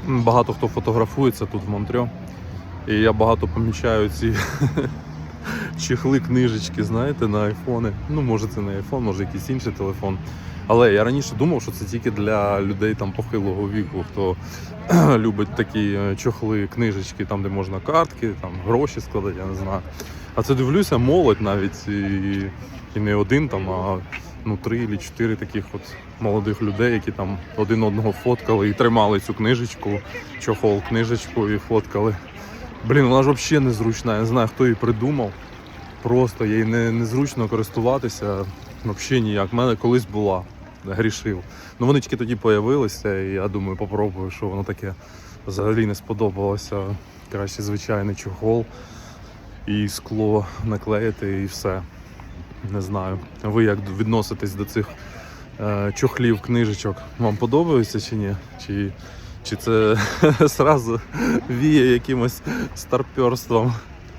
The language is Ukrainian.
Багато хто фотографується тут в Монтрьо. І я багато помічаю ці чехли, книжечки, знаєте, на айфони. Ну, може це не айфон, може якийсь інший телефон. Але я раніше думав, що це тільки для людей там похилого віку, хто любить такі чохли, книжечки, там де можна картки, там гроші складати, я не знаю. А це дивлюся, молодь навіть, і не один там, а 3 чи 4 таких от молодих людей, які там один одного фоткали і тримали цю книжечку, чохол, книжечку і фоткали. Блін, вона ж взагалі незручна, я не знаю, хто її придумав. Просто їй незручно користуватися, взагалі ніяк. У мене колись була, грішив. Ну вони тільки тоді з'явилися, і я думаю, попробую, що воно таке взагалі не сподобалося. Краще звичайний чохол і скло наклеїти і все. Не знаю, ви як відноситесь до цих чохлів, книжечок? Вам подобається чи ні? Чи це зразу віє якимось старперством?